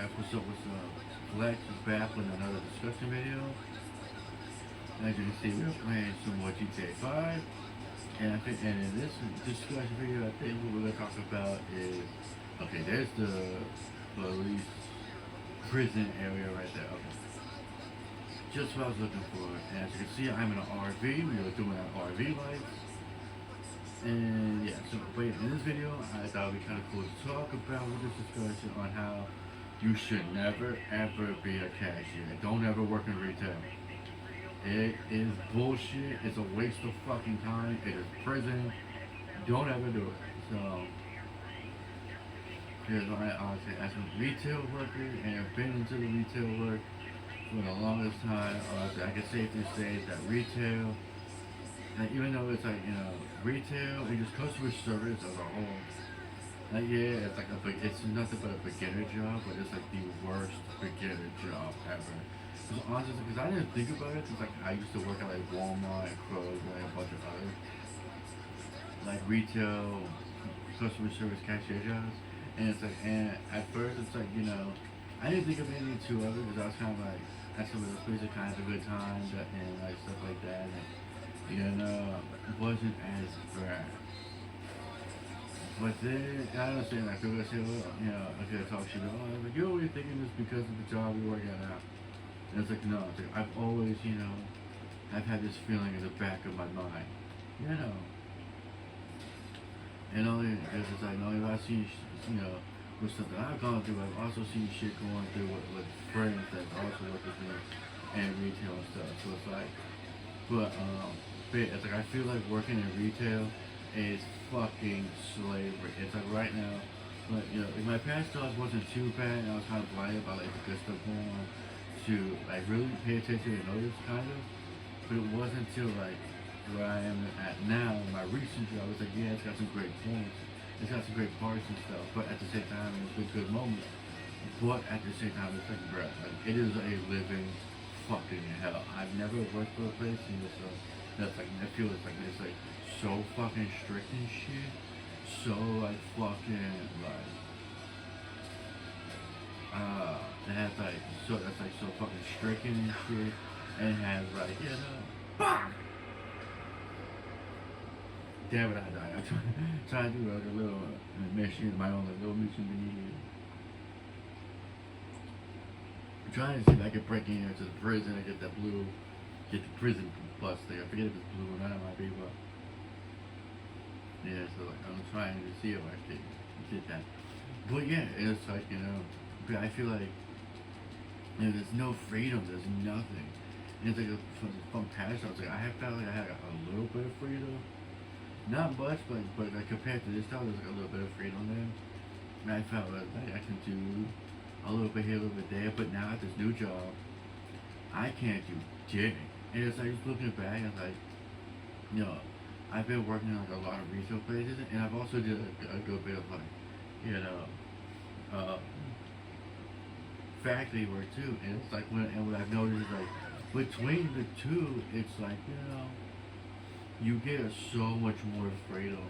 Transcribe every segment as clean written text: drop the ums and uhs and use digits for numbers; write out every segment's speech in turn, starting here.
Alright, what's up, Flex is back with another discussion video. As you can see, we're playing some more GTA 5. And in this discussion video, I think what we're going to talk about is, okay, there's the police prison area right there. Okay. Just what I was looking for. And as you can see, I'm in an RV. We are doing our RV lights. And yeah, so wait, in this video, I thought it'd be kind of cool to talk about with this discussion on how you should never ever be a cashier. Don't ever work in retail. It is bullshit. It's a waste of fucking time. It is prison. Don't ever do it. So, because honestly, as a retail worker and I've been into the retail work for the longest time, I can safely say that retail, like, even though it's like, retail and just customer service as a whole, like, yeah, it's like it's nothing but a beginner job, but it's like the worst beginner job ever. Because honestly, because I didn't think about it, because like I used to work at like Walmart and Kroger and a bunch of other like retail customer service cashier jobs, and it's like, and at first it's like, I didn't think of anything too of it because I was kind of like, at some of those places kind of a good time and like stuff like that, and it wasn't as bad. But then, I understand, like, people say, well, I could talk shit about, like, you're always thinking this because of the job you work at now. And it's like, no, it's like, I've always, I've had this feeling in the back of my mind, And only, because it's like, only if I see, with something I've gone through, I've also seen shit going through with friends that's also working there and retail and stuff. So it's like, it's like, I feel like working in retail is fucking slavery. It's like right now, but like my past jobs wasn't too bad, and I was kind of blinded by like the good stuff going on to like really pay attention and notice kind of. But it wasn't until like where I am at now, my recent job, it's like, yeah, it's got some great points, it's got some great parts and stuff, but at the same time, it's been good moments. But at the same time, it's like, bruh, like, it is a living fucking hell. I've never worked for a place, so that's like, I feel it's like so fucking strict and shit. So like fucking like it has like, so that's like so fucking strict and shit, and it has like, fuck. Damn it, I died. I'm trying to do like a little mission, my own like little mission video. I'm trying to see if I can break in into the prison and get the prison bus thing. I forget if it's blue or not, it might be, but yeah, so like I'm trying to see if I can get that. But yeah, it's like, but I feel like, there's no freedom, there's nothing. And it's like from past jobs, like I felt like I had a little bit of freedom. Not much, but like compared to this job, there's like a little bit of freedom there. And I felt like I can do a little bit here, a little bit there, but now at this new job, I can't do jack. And it's like, just looking back, it's like, I've been working in like a lot of retail places, and I've also did a good bit of like, uh, factory work too. And it's like, and what I've noticed is like, between the two, it's like, you get so much more freedom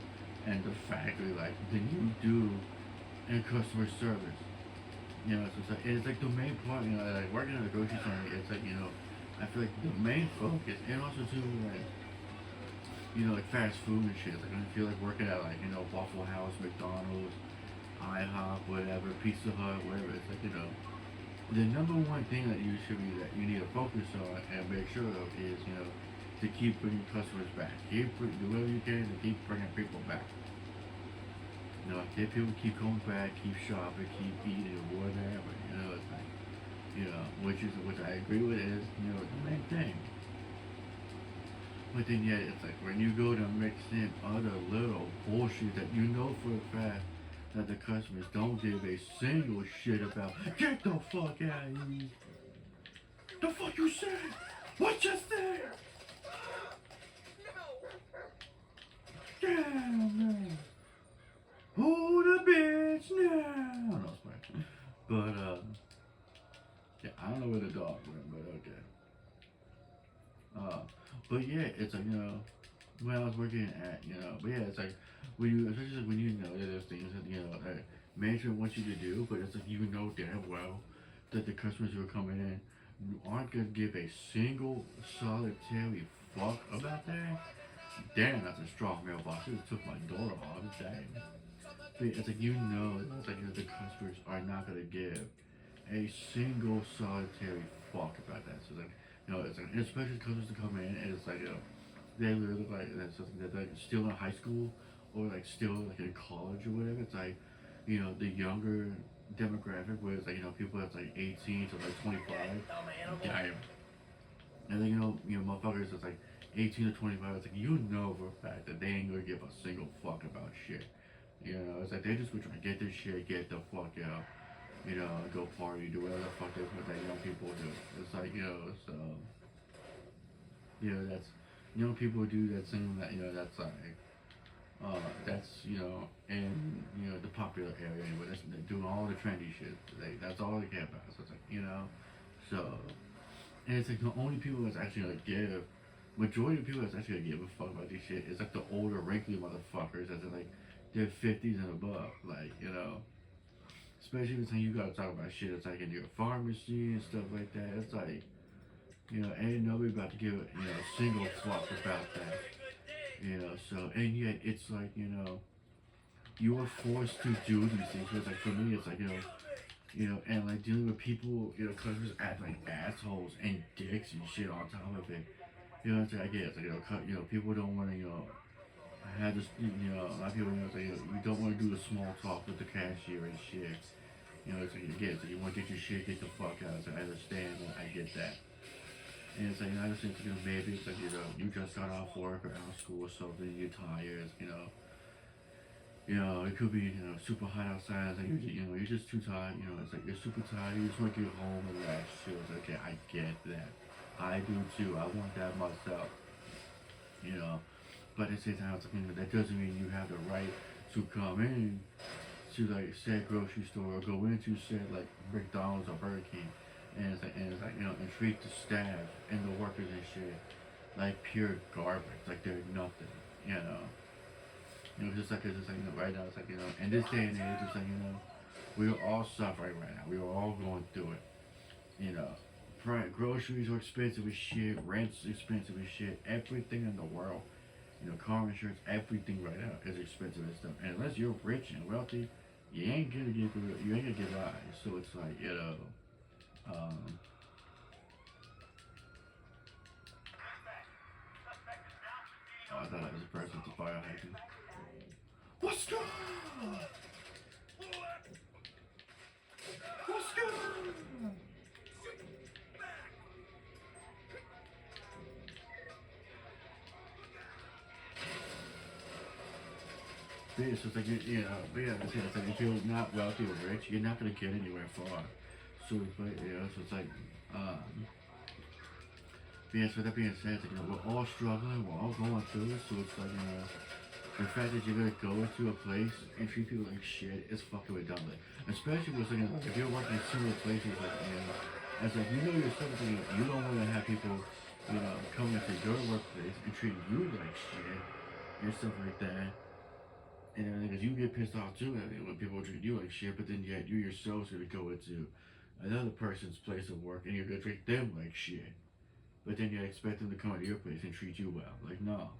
in the factory life than you do in customer service. So it's like the main part, like working at a grocery store, it's like, I feel like the main focus, and also too, like fast food and shit. Like I feel like working at like, Waffle House, McDonald's, IHOP, whatever, Pizza Hut, whatever. It's like, the number one thing that you need to focus on and make sure of is, to keep bringing customers back. Do whatever you can to keep bringing people back. If people keep coming back, keep shopping, keep eating, whatever. It's like, which I agree with is, the main thing. But then yet, it's like when you go to mix in other little bullshit that you know for a fact that the customers don't give a single shit about. Get the fuck out of here! The fuck you said? What you said? Damn, man. Who the bitch now? No, it's fine. But, yeah, I don't know where the dog went, but okay. But yeah, it's like, when I was working at, but yeah, it's like, especially when there's things that, management wants you to do, but it's like, damn well, that the customers who are coming in aren't gonna give a single solitary fuck about that. Damn, that's a strong mailbox. It took my door off. Dang. But it's like it's like the customers are not gonna give a single solitary fuck about that. So it's like it's like especially customers to come in and it's like they literally like that's something that they're still in high school or like still like in college or whatever. It's like the younger demographic where it's like people that's like 18 to like 25. Damn. And then motherfuckers that's like 18 to 25. It's like for a fact that they ain't gonna give a single fuck about shit. It's like they just go try to get this shit, get the fuck out. Go party, do whatever the fuck they put that young people do. It's like so that's young people do that thing that that's like that's in the popular area anyway. They're doing all the trendy shit. That's all they care about. So it's like so and it's like the only people that's actually gonna give majority of people that's actually gonna give a fuck about this shit is like the older wrinkly motherfuckers that's in like their 50s and above. Like especially when you gotta talk about shit that's like in your pharmacy and stuff like that. It's like ain't nobody about to give a single fuck about that. So and yet it's like you are forced to do these things. It's like for me, it's like and like dealing with people, customers act like assholes and dicks and shit on top of it. It's like I get it. It's like people don't want to have this. A lot of people it's like you don't want to do the small talk with the cashier and shit. It's like it's like you want to get your shit, get the fuck out. So I understand, and I get that. And it's like I just think maybe it's like you just got off work or out of school or something, you're tired, it could be super hot outside. It's like you're just too tired. It's like you're super tired. You just want to get home and relax. It's like okay, I get that. I do too. I want that myself. You know, but at the same time, it's like, that doesn't mean you have the right to come in to like said grocery store or go into said like McDonald's or Burger King, and it's like and treat the staff and the workers and shit like pure garbage, like they're nothing. You know. It's just like right now, it's like in this day and age, it's like we are all suffering right now. We are all going through it. Groceries are expensive as shit. Rent's expensive as shit. Everything in the world, car insurance, everything right now is expensive and stuff. And unless you're rich and wealthy, you ain't gonna get by. So it's like um, oh, I thought that was a person with the fire hydrant. What's good? What's good? Yeah, so it's like it's like if you're not wealthy or rich, you're not gonna get anywhere far. So it's like so that being said, it's like, we're all struggling, we're all going through it. So it's like the fact that you're gonna go into a place and treat people like shit is fucking redundant. Especially with if you're working in similar places like it's like yourself, you don't want to have people coming into your workplace and treating you like shit and stuff like that. And then because you get pissed off too when people treat you like shit, but then yet you yourself's gonna go into another person's place of work and you're gonna treat them like shit. But then you expect them to come to your place and treat you well. Like no.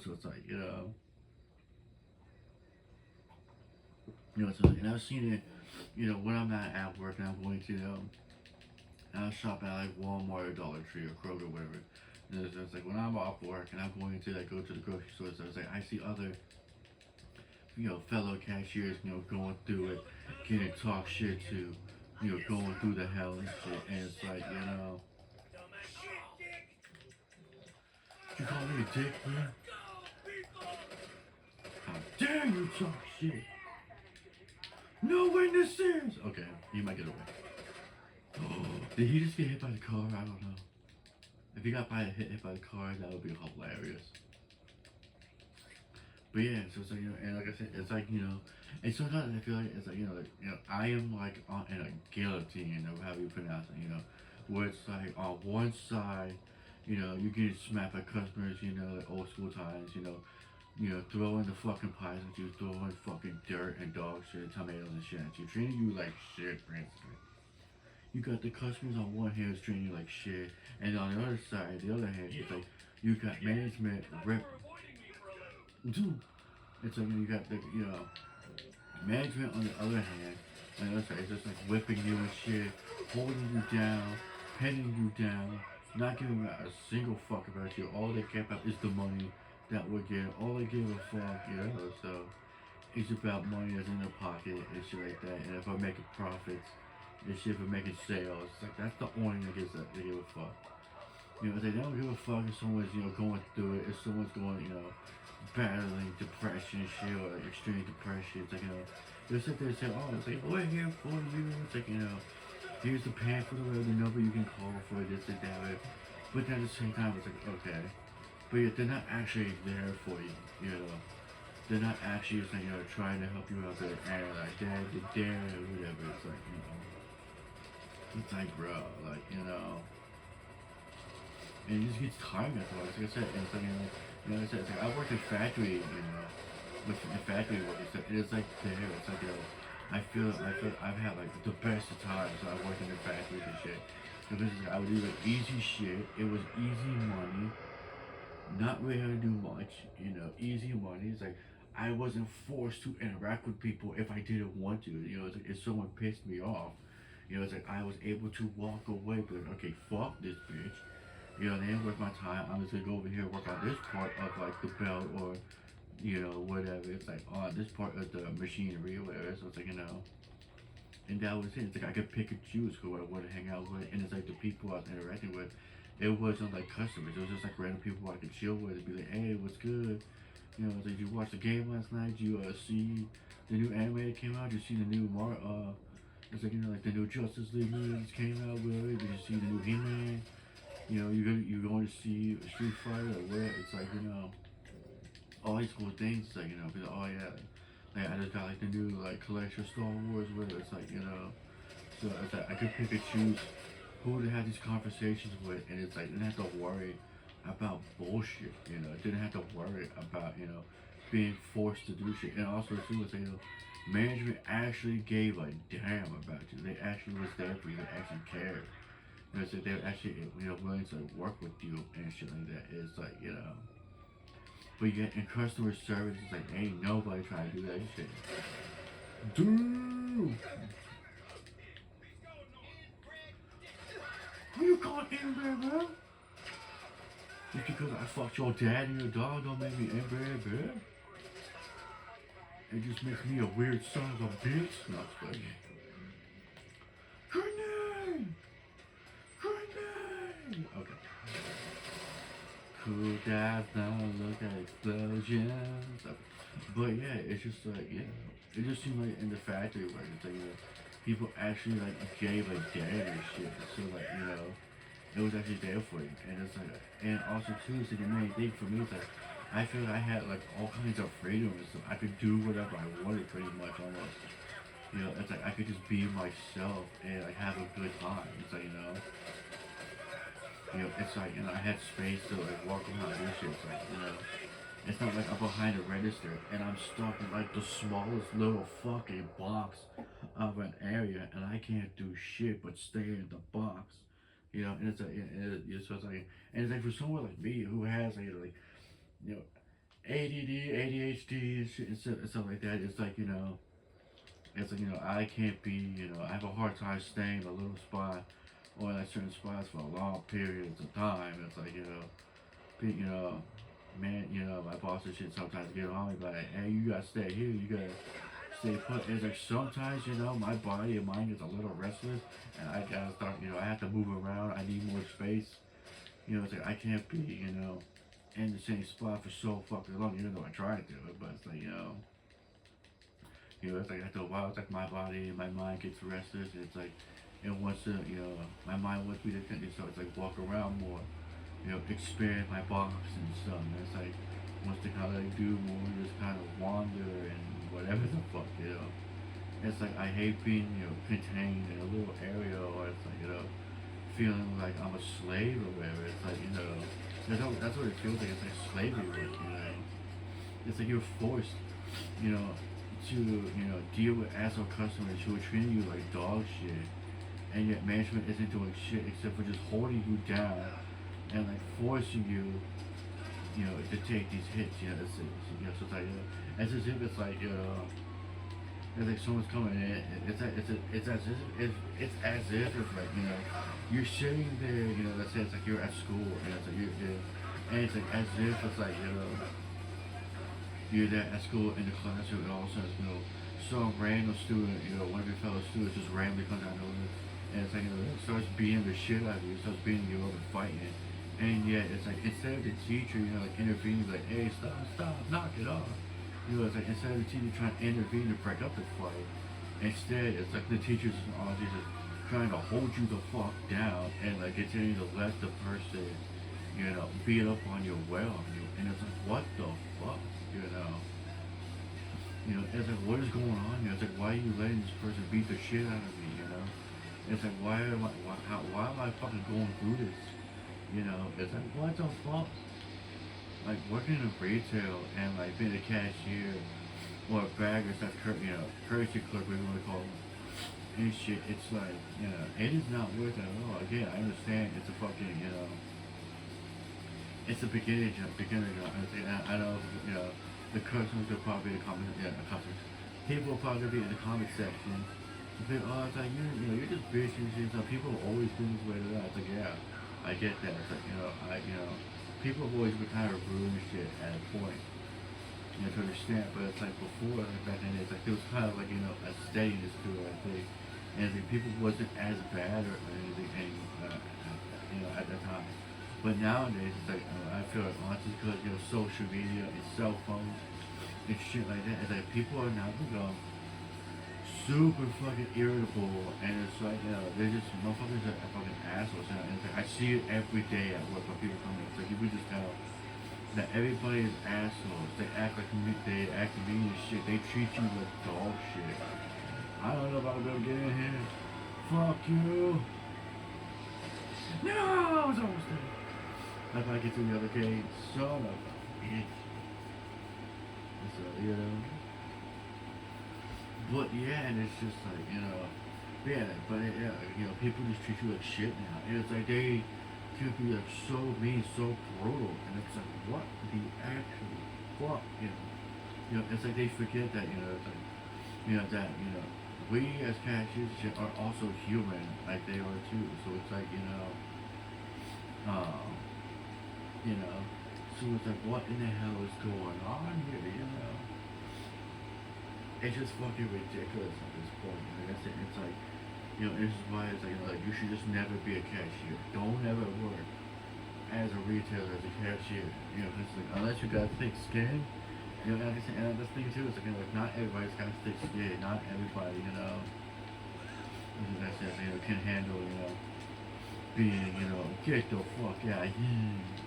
So it's like, so, and I've seen it, when I'm not at work and I'm going to, I'll shop at like Walmart or Dollar Tree or Kroger or whatever. And it's like when I'm off work and I'm going to like go to the grocery store, so it's like I see other, fellow cashiers, going through it, getting talk shit to, going through the hell and shit. And it's like, you call me a dick, man? How dare you talk shit? No witnesses! Okay, he might get away. Oh, did he just get hit by the car? I don't know. If he got hit by the car, that would be hilarious. But yeah, so it's like, and like I said, it's like, and sometimes I feel like it's like, I am like in a guillotine, or however you pronounce it, where it's like on one side, you're getting smacked by customers, like old school times, throwing the fucking pies at you, throwing fucking dirt and dog shit, tomatoes and shit at you, treating you like shit, basically. you got the customers on one hand who's treating you like shit, and on the other side, the other hand, it's like you got management rep. Dude, it's like you got the management on the other hand. On the other side, it's just like whipping you and shit, holding you down, pinning you down, not giving a single fuck about you. All they care about is the money that we're getting. All they give a fuck, So it's about money that's in their pocket and shit like that. And if I'm making profits and shit for making sales, it's like that's the only thing they give a fuck. They don't give a fuck if someone's going through it, if someone's going battling depression and shit or like extreme depression. It's like they'll sit there and say, oh, it's like we're here for you. It's like here's the pamphlet or the number you can call for this and that. But then at the same time, it's like okay, but yet they're not actually there for you. They're not actually just trying to help you out there and like they're or whatever. It's like it's like bro, like and it just gets tiring after a while. Like I said, and it's like it's like I worked in factory, with in factory work. It's like there. It's like I feel I've had like the best of times. I worked in the factories and shit. Because I would do like easy shit. It was easy money. Not really having to do much. Easy money. It's like I wasn't forced to interact with people if I didn't want to. It's like if someone pissed me off. It's like I was able to walk away, but okay, fuck this bitch. They ain't worth my time. I'm just gonna go over here and work on this part of like the belt or whatever. It's like on this part of the machinery or whatever. So it's like and that was it. It's like I could pick and choose who I want to hang out with, and it's like the people I was interacting with. It wasn't like customers. It was just like random people I could chill with and be like, hey, what's good? It's like, did you watch the game last night? Did you see the new anime that came out? Did you see the new it's like like the new Justice League movies came out with? Did you see the new He-Man? You're going to see Street Fighter or what? It's like all these cool things. It's like because, oh yeah, like I just got like the new like collection of Star Wars. Where it's like so it's like I could pick and choose who to have these conversations with, and it's like I didn't have to worry about bullshit. Didn't have to worry about being forced to do shit. And also too, it's like management actually gave a damn about you. They actually was there for you. They actually cared. So they're actually willing to work with you and shit like that. It's like but yet in customer service, it's like ain't nobody trying to do that shit. Dude, who you calling inbred, bro? Just because I fucked your dad and your dog don't make me inbred, bro. It just makes me a weird son of a bitch. Not funny. Grenade! Grenade! Okay. Cool guys now look at explosions. Okay. But yeah, it's just like it just seemed like in the factory work, it's like people actually like gave a damn and shit. So like it was actually there for you, and it's like and also too, it's like the main thing for me is like I feel like I had like all kinds of freedom and stuff. I could do whatever I wanted pretty much almost. It's like I could just be myself and like have a good time. It's like it's like I had space to like walk around and do shit. It's like it's not like I'm behind a register and I'm stuck in like the smallest little fucking box of an area and I can't do shit but stay in the box. And it's like so it's like and it's like for someone like me who has like you know ADD, ADHD and shit and stuff like that. It's like it's like I can't be I have a hard time staying in a little spot or in certain spots for long periods of time. It's like man, my boss and shit sometimes get on me like, hey, you gotta stay here, you gotta stay put. It's like sometimes my body and mind gets a little restless, and I gotta start. I have to move around. I need more space. It's like I can't be in the same spot for so fucking long, even though I try to do it. But it's like it's like after a while, it's like my body and my mind gets restless. It's like it wants to, my mind wants me to continue, so it's like walk around more, expand my box and stuff. And it's like wants to kind of like do more, just kind of wander and whatever the fuck. It's like I hate being, contained in a little area, or it's like, feeling like I'm a slave or whatever. It's like, that's what it feels like. It's like slavery work. It's like you're forced, to, deal with asshole customers who are treating you like dog shit. and yet management isn't doing shit except for just holding you down and like forcing you, to take these hits. So it's like, it's as if it's like, it's like someone's coming in. It's as if it's like, you're sitting there. Let's say it's like you're at school, and it's like and it's like as if it's like, you're there at school in the classroom, and all of a sudden, some random student, one of your fellow students just randomly comes out of nowhere, and it's like, starts beating the shit out of you, starts beating you up and fighting. And yet, it's like, instead of the teacher, like intervening, like, hey, stop, knock it off. It's like, instead of the teacher trying to intervene to break up the fight, instead, it's like the teacher's honestly just trying to hold you the fuck down and, like, continue to let the person, beat up on you, wail on you. And it's like, what the fuck, It's like, what is going on here? It's like, why are you letting this person beat the shit out of me? It's like, why am I fucking going through this? It's like, what the fuck? Like, working in retail and, like, being a cashier or a bagger, that's, courtesy clerk, whatever you want to call them, and shit, it's like, it is not worth it at all. Again, I understand it's a fucking, it's a beginner job. I know, the customers will probably be in the comment, the customers. People will probably be in the comment section. Oh, it's like, you're just bitching and shit. So people have always been this way to that. It's like, yeah, I get that. It's like, people have always been kind of rude and shit at a point, to understand. But it's like before, like back then, it's like, there was kind of like, a steadiness to it, I think. And the people wasn't as bad or anything, at that time. But nowadays, it's like, I feel like, honestly, because, social media and cell phones and shit like that, it's like people are now become super fucking irritable, and it's like, they're just motherfuckers are fucking assholes. And it's like, I see it every day at work when people come in. It's like, you can just tell that everybody is assholes. They act like they act mean as shit. They treat you like dog shit. I don't know if I'm gonna get in here. Fuck you. No, I was almost there. If I get to the other gate, son of a bitch. So, But yeah, and it's just like, yeah, but yeah, people just treat you like shit now. And it's like they can be like so mean, so brutal, and it's like, what the actual fuck, it's like they forget that, it's like, we as cashiers are also human, like they are too. So it's like, um, so it's like, what in the hell is going on here, It's just fucking ridiculous at this point. Like I said, it's like, this is why it's like, you should just never be a cashier. Don't ever work as a retailer, as a cashier. It's like, unless you got thick skin, like I said, and the thing too is like, not everybody's got thick skin. Not everybody, like I said, can handle, being, get the fuck out.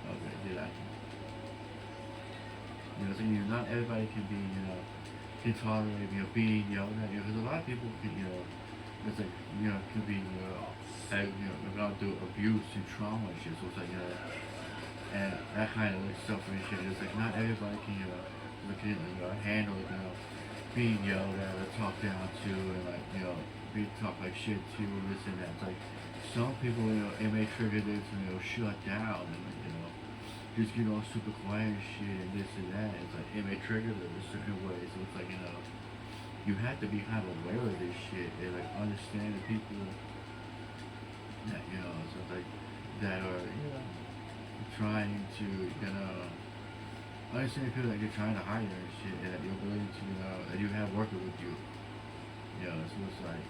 Okay, did I? So not everybody can be, can tolerate, being yelled at, because a lot of people can, it's like, can be, gone through abuse and trauma and shit, so it's like, and that kind of like stuff and shit, it's like, not everybody can, handle, being yelled at or talked down to, and like, be talked like shit to, and this and that. It's like, some people, it may trigger this and shut down, and just get all super quiet and shit and this and that. It's like, it may trigger them a certain way. So it's like, you have to be kind of aware of this shit and like understand the people that, so it's like, that are, trying to, understand people that you're trying to hire and shit, and that you're willing to, that you have working with you. So it's like,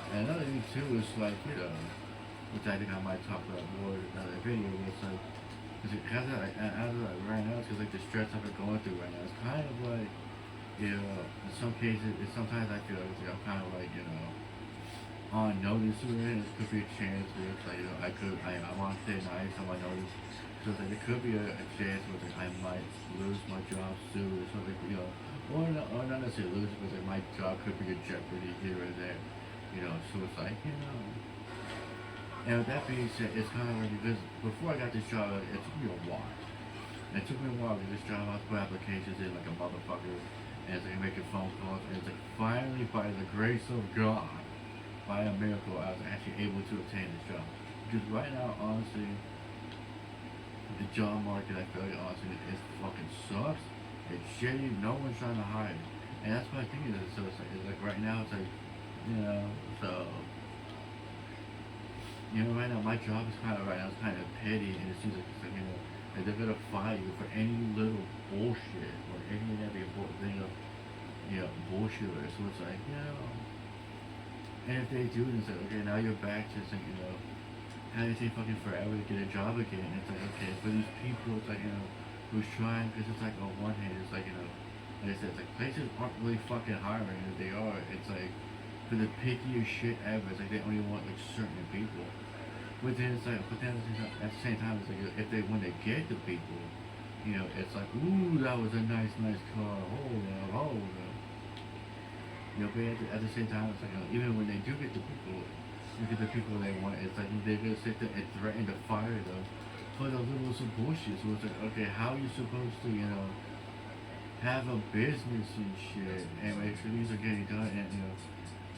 and another thing too is like, which I think I might talk about more in another video, but it's like, as of like right now, it's because like the stress I've been going through right now, it's kind of like, in some cases, sometimes I feel like I'm kind of like, on notice with it. It could be a chance where it's like, I want to stay nice on my notice. So it's like, it could be a chance where like, I might lose my job soon or something, or not necessarily lose it, but like my job could be in jeopardy here or there. So it's like, and with that being said, it's kind of like, because before I got this job, it took me a while. It took me a while to get this job. I put applications in like a motherfucker, and it's like making phone calls, and it's like finally by the grace of God, by a miracle, I was actually able to obtain this job. Because right now, honestly, the job market, I feel like honestly, it fucking sucks. It's shitty. No one's trying to hire. And that's my thing is, so it's like right now, it's like, you know, so, you know, right now, my job is kind of, right now, it's kind of petty, and it seems like, it's like, you know, like they're gonna fire you for any little bullshit, or any and every thing of, you know, bullshit. So it's like, you know, and if they do, it's like, okay, now you're back to, like, you know, how do you take fucking forever to get a job again? And it's like, okay, for these people, it's like, you know, who's trying, because it's like, on one hand, it's like, you know, like I said, it's like, places aren't really fucking hiring. If they are, it's like, for the pickiest shit ever, it's like, they only want, like, certain people. But then it's like, but then at the same time, it's like, if they, when they get the people, you know, it's like, ooh, that was a nice car, hold up. You know, but at the same time, it's like, you know, even when they do get the people, look at the people they want. It's like they're gonna sit there and threaten to fire them for the little some bullshit. So it's like, okay, how are you supposed to, you know, have a business and shit and make sure these are getting done, and you know,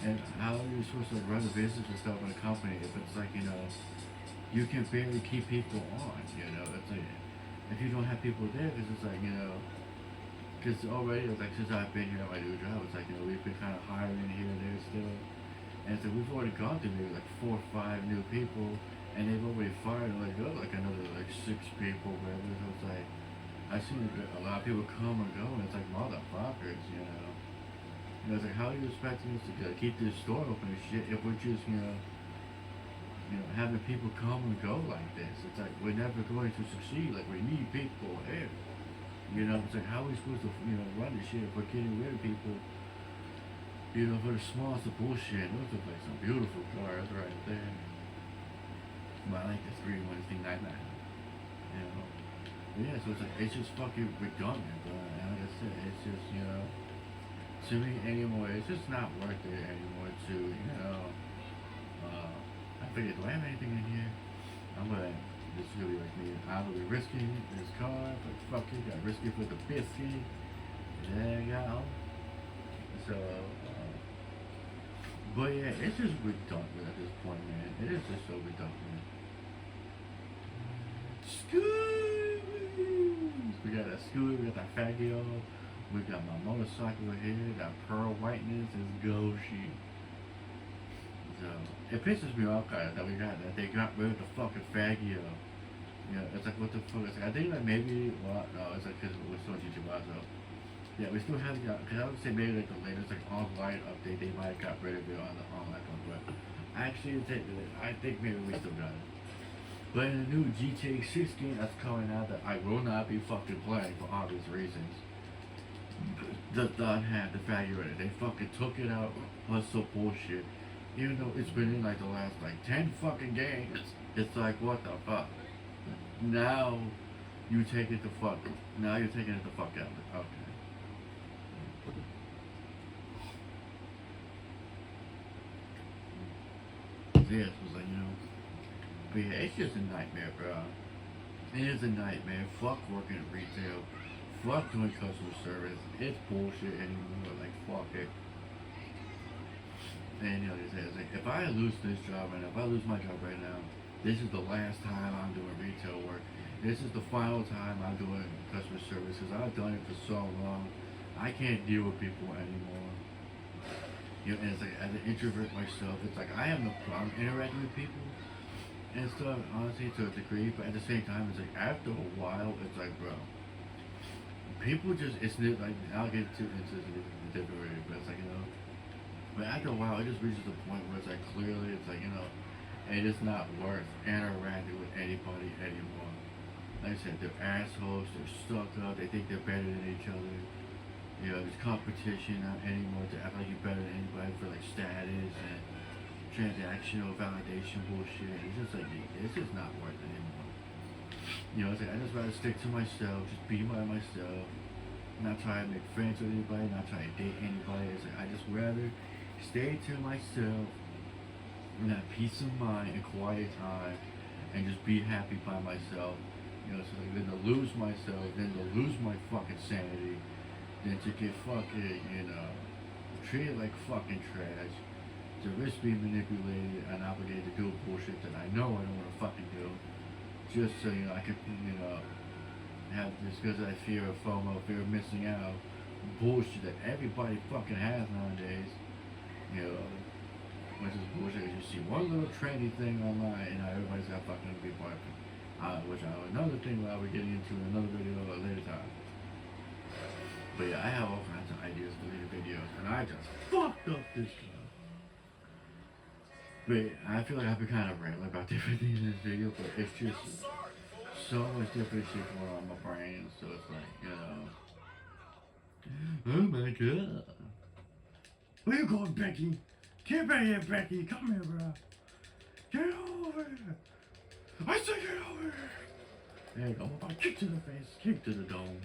and how are you supposed to like, run a business and stuff in a company if it's like, you know, you can barely keep people on, you know? It's like if you don't have people there, because it's like, you know, because already it's like since I've been here at my new job, it's like, you know, we've been kind of hiring here and there still. And so we've already gone through maybe like 4 or 5 new people, and they've already fired and let go like another like 6 people, whatever. So it's like I've seen a lot of people come and go, and it's like motherfuckers, you know. You know, it's like how are you expecting us to keep this store open and shit if we're just, you know, having people come and go like this? It's like we're never going to succeed. Like we need people here. You know, it's like how are we supposed to, you know, run this shit if we're getting rid of people? You know, for the smallest of bullshit. Those look like some beautiful cars right there. But I like the 31399. You know? But yeah, so it's like, it's just fucking redundant, bro. And like I said, it's just, you know, to me anymore, it's just not worth it anymore to, you know, I figured, do I have anything in here? I'm gonna, this is gonna be like me. I'm gonna be risking this car, but fuck it, got risky for the biscuit. There you go. So, but yeah, it's just redundant at this point, man. It is just so redundant. Scooters! We got that scooter, we got that Fagio, we got my motorcycle here, that pearl whiteness is goshy. So, it pisses me off, guys, that they got rid of the fucking Fagio. You know, it's like, what the fuck? It's like, I think that maybe, well, no, it's like, because we're still teaching about it. Yeah, we still have, because I would say maybe like the latest like online update, they might have got rid of it on the online one, but actually I think maybe we still got it. But in the new GTA 6 game that's coming out that I will not be fucking playing for obvious reasons, does not have the value in it. They fucking took it out on some bullshit. Even though it's been in like the last like 10 fucking games, it's like what the fuck. Now you take it the fuck. Now you're taking it the fuck out. Okay. This was like, you know, but yeah, it's just a nightmare, bro. It is a nightmare. Fuck working at retail. Fuck doing customer service. It's bullshit anymore. Like, fuck it. And you know, like I said, it's like, if I lose this job right now, if I lose my job right now, this is the last time I'm doing retail work. This is the final time I'm doing customer service because I've done it for so long. I can't deal with people anymore. You know, and it's like, as an introvert myself, it's like, I have no problem interacting with people and stuff, honestly, to a degree, but at the same time, it's like, after a while, it's like, bro, people just, it's like, I'll get into the different way, but it's like, you know, but after a while, it just reaches a point where it's like, clearly, it's like, you know, it is not worth interacting with anybody anymore. Like I said, they're assholes, they're stuck up, they think they're better than each other. You know, there's competition not anymore to act like you're better than anybody for like status and transactional validation bullshit. It's just like, it's just not worth it anymore. You know, it's like, I just rather stick to myself, just be by myself, not try to make friends with anybody, not try to date anybody. It's like, I just rather stay to myself and have peace of mind and quiet time and just be happy by myself. You know, so like, then to lose myself, then to lose my fucking sanity, than to get fucking, treated like fucking trash, to risk being manipulated and obligated to do bullshit that I know I don't want to fucking do, just so, I could, have this because I fear of FOMO, fear of missing out, bullshit that everybody fucking has nowadays, you know, which is bullshit. You see one little trendy thing online and now everybody's got fucking be part of it. Which another thing that I'll be getting into in another video at a later time. But yeah, I have all kinds of ideas for these videos, and I just fucked up this one. But I feel like I've been kind of rambling about different things in this video, but it's just so much different shit going on in my brain, so it's like, oh my god. Where you going, Becky? Get back here, Becky. Come here, bro. Get over here. I said get over here. There you go. Kick to the face. Kick to the dome.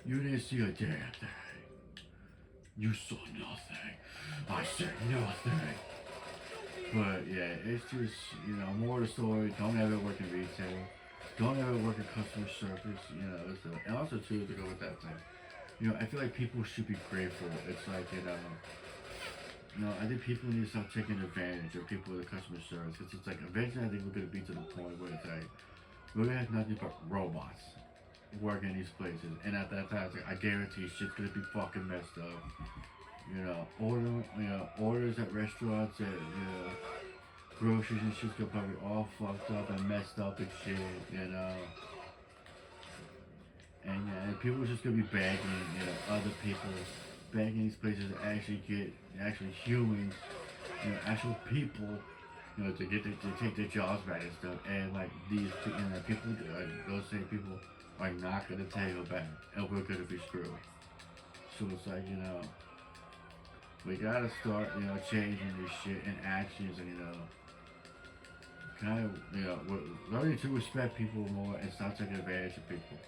You didn't see a damn thing. You saw nothing. I said nothing. But yeah, it's just, more of the story. Don't ever work in retail. Don't ever work in customer service. And also too, to go with that thing. I feel like people should be grateful. It's like, I think people need to stop taking advantage of people with customer service. Because it's like, eventually I think we're going to be to the point where it's like, we're going to have nothing but robots working in these places. And at that time, it's like, I guarantee shit's going to be fucking messed up. Orders at restaurants and, groceries and shit's gonna probably all fucked up and messed up and shit, And people are just gonna be begging, other people, begging these places to actually get actually humans, actual people, to take their jobs back and stuff. And like these, people, those same people are not gonna take it back, and we're gonna be screwed. So it's like, we gotta start, changing this shit in actions and, kind of, learning to respect people more and stop taking advantage of people.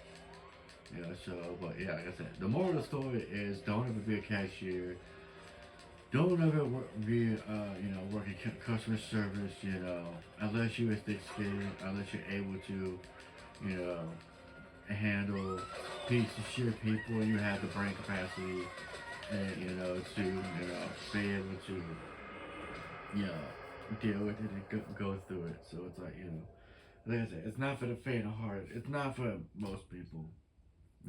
But yeah, like I said, the moral of the story is don't ever be a cashier. Don't ever work in customer service, unless you're thick-skinned, unless you're able to, handle piece of shit people and you have the brain capacity and, to, be able to, deal with it and go through it. So it's like, like I said, it's not for the faint of heart. It's not for most people.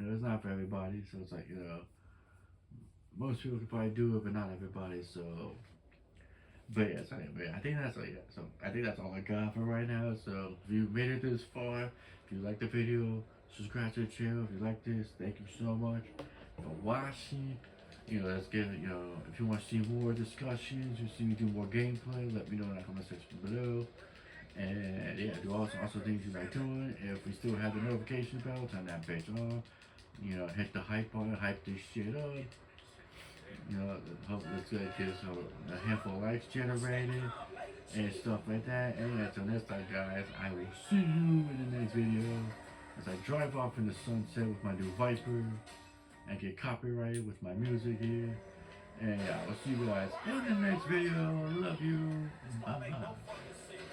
It's not for everybody. So it's like, most people could probably do it, but not everybody. So, but yeah, so anyway, I think that's all. Yeah, so I think that's all I got for right now. So if you made it this far, if you like the video, subscribe to the channel. If you like this, thank you so much for watching. Let's get it. If you want to see more discussions, you see me do more gameplay, let me know in the comment section below. And yeah, do also things you like doing. If we still have the notification bell, turn that bitch on. Hit the hype on it, hype this shit up. Let's get a handful of likes generated and stuff like that. And until next time, guys, I will see you in the next video as I drive off in the sunset with my new Viper and get copyrighted with my music here. And yeah, I'll see you guys in the next video. Love you. Bye.